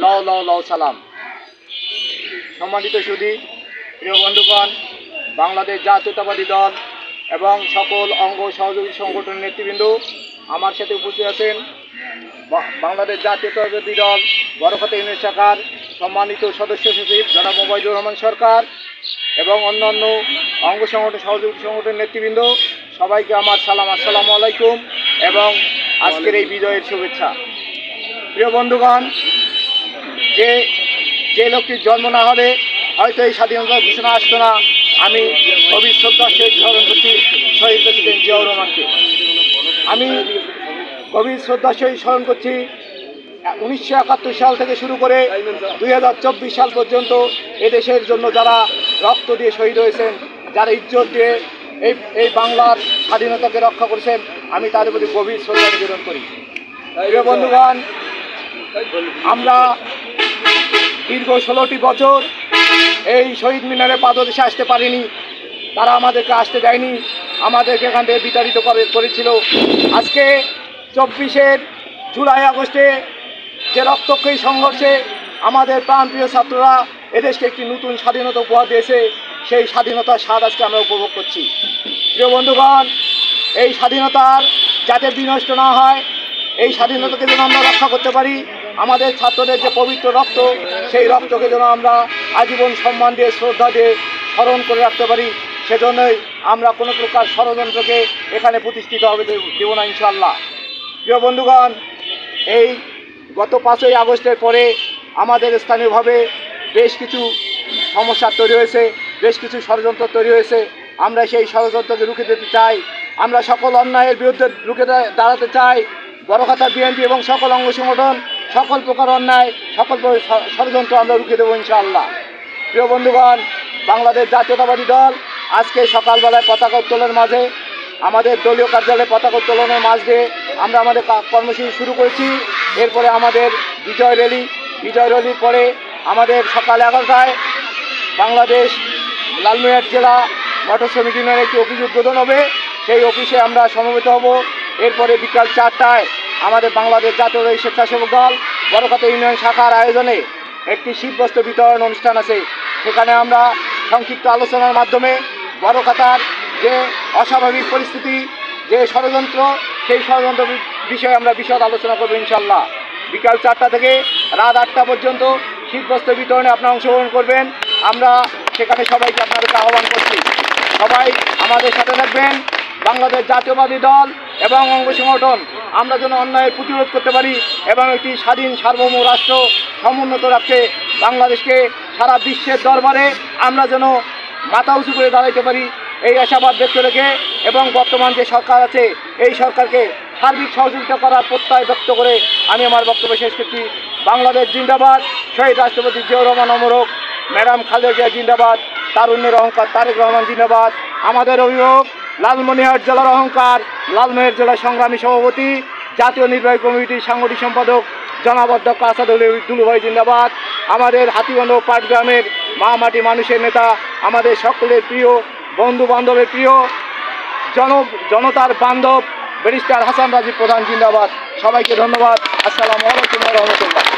লও লও লও সালাম। সম্মানিত সুধী, প্রিয় বন্ধুগণ, বাংলাদেশ জাতীয়তাবাদী দল এবং সকল অঙ্গ সহযোগী সংগঠনের নেতৃবৃন্দ আমার সাথে উপস্থিত আছেন। বাংলাদেশ জাতীয়তাবাদী দল বড়খাতা ইউনিয়ন শাখার সম্মানিত সদস্য সচিব জনাব ওবায়দুর রহমান সরকার এবং অন্যান্য অঙ্গ সংগঠন সহযোগী সংগঠনের নেতৃবৃন্দ, সবাইকে আমার সালাম, আসসালামু আলাইকুম এবং আজকের এই বিজয়ের শুভেচ্ছা। প্রিয় বন্ধুগণ, যে লোকটির জন্ম না হলে হয়তো এই স্বাধীনতার ঘোষণা আসতো না, আমি গভীর শ্রদ্ধার সহিত স্মরণ করছি শহীদ প্রেসিডেন্ট জিয়াউর রহমানকে। আমি গভীর শ্রদ্ধার সহিত স্মরণ করছি 1971 সাল থেকে শুরু করে 2024 সাল পর্যন্ত এদেশের জন্য যারা রক্ত দিয়ে শহীদ হয়েছেন, যারা ইজ্জত দিয়ে এই বাংলার স্বাধীনতাকে রক্ষা করেছেন, আমি তাদের প্রতি গভীর শ্রদ্ধা নিবেদন করি। প্রিয় বন্ধুগণ, আমরা দীর্ঘ 16টি বছর এই শহীদ মিনারে পাদদেশে আসতে পারিনি, তারা আমাদেরকে আসতে দেয়নি, আমাদেরকে এখান থেকে বিতাড়িত করেছিল। আজকে 24 জুলাই আগস্টে যে রক্তক্ষয়ী সংঘর্ষে আমাদের প্রাণপ্রিয় ছাত্ররা এদেশকে একটি নতুন স্বাধীনতা উপহার দিয়েছে, সেই স্বাধীনতার স্বাদ আজকে আমরা উপভোগ করছি। প্রিয় বন্ধুগণ, এই স্বাধীনতার যাতে বিনষ্ট না হয়, এই স্বাধীনতাকে যেন আমরা রক্ষা করতে পারি, আমাদের ছাত্রদের যে পবিত্র রক্ত, সেই রক্তকে যেন আমরা আজীবন সম্মান দিয়ে শ্রদ্ধা দিয়ে স্মরণ করে রাখতে পারি, সেজন্যই আমরা কোনো প্রকার ষড়যন্ত্রকে এখানে প্রতিষ্ঠিত হবে দেব না ইনশাআল্লাহ। প্রিয় বন্ধুগণ, এই গত 5ই আগস্টের পরে আমাদের স্থানীয়ভাবে বেশ কিছু সমস্যা তৈরি হয়েছে, বেশ কিছু ষড়যন্ত্র তৈরি হয়েছে। আমরা সেই ষড়যন্ত্রকে রুখে দিতে চাই, আমরা সকল অন্যায়ের বিরুদ্ধে রুখে দাঁড়াতে চাই। বড়খাতা বিএনপি এবং সকল অঙ্গ সংগঠন সকল প্রকার অন্যায়, সকল ষড়যন্ত্র আমরা রুখে দেবো ইনশাআল্লাহ। প্রিয় বন্ধুগণ, বাংলাদেশ জাতীয়তাবাদী দল আজকে সকালবেলায় পতাকা উত্তোলনের মাঝে, আমাদের দলীয় কার্যালয়ে পতাকা উত্তোলনের মাঝ দিয়ে আমরা আমাদের কর্মসূচি শুরু করেছি। এরপরে আমাদের বিজয় র্যালির পরে আমাদের সকাল 11টায় বাংলাদেশ লালমনিরহাট জেলা মোটর শ্রমিক ইউনিয়নের একটি অফিস উদ্বোধন হবে, সেই অফিসে আমরা সমবেত হব। এরপরে বিকাল 4টায় আমাদের বাংলাদেশ জাতীয়তাবাদী স্বেচ্ছাসেবক দল বড়খাতা ইউনিয়ন শাখার আয়োজনে একটি শীতবস্ত্র বিতরণ অনুষ্ঠান আছে। সেখানে আমরা সংক্ষিপ্ত আলোচনার মাধ্যমে বড়খাতার যে অস্বাভাবিক পরিস্থিতি, যে ষড়যন্ত্র, সেই ষড়যন্ত্র বিষয়ে আমরা বিশদ আলোচনা করব ইনশাআল্লাহ। বিকাল 4টা থেকে রাত 8টা পর্যন্ত শীতবস্ত্র বিতরণে আপনারা অংশগ্রহণ করবেন। আমরা সেখানে সবাইকে আপনাদেরকে আহ্বান করছি, সবাই আমাদের সাথে থাকবেন। বাংলাদেশ জাতীয়তাবাদী দল এবং অঙ্গ সংগঠন আমরা যেন অন্যায়ের প্রতিরোধ করতে পারি এবং একটি স্বাধীন সার্বভৌম রাষ্ট্র সমুন্নত রাখতে বাংলাদেশকে সারা বিশ্বের দরবারে আমরা যেন মাথা উঁচু করে দাঁড়াইতে পারি, এই আশাবাদ ব্যক্ত রেখে এবং বর্তমান যে সরকার আছে এই সরকারকে সার্বিক সহযোগিতা করার প্রত্যয় ব্যক্ত করে আমি আমার বক্তব্য শেষ করছি। বাংলাদেশ জিন্দাবাদ, শহীদ রাষ্ট্রপতি জিয়াউর রহমান অমর হোক, ম্যাডাম খালেদা জিয়া জিন্দাবাদ, তারুণ্যের অহংকার তারেক রহমান জিন্দাবাদ। আমাদের অভিভাবক লালমনিরহাট জেলার অহংকার, লালমনিরহাট জেলার সংগ্রামী সভাপতি, জাতীয় নির্বাহী কমিটির সাংগঠনিক সম্পাদক জনাব অধ্যক্ষ আসাদুল দুলুভাই জিন্দাবাদ। আমাদের হাতিগঞ্জ পাটগ্রামের মা মাটি মানুষের নেতা, আমাদের সকলের প্রিয়, বন্ধু বান্ধবের প্রিয়, জনতার বান্ধব ব্যারিস্টার হাসান রাজীব প্রধান জিন্দাবাদ। সবাইকে ধন্যবাদ। আসসালামু আলাইকুম ওয়া রাহমাতুল্লাহ।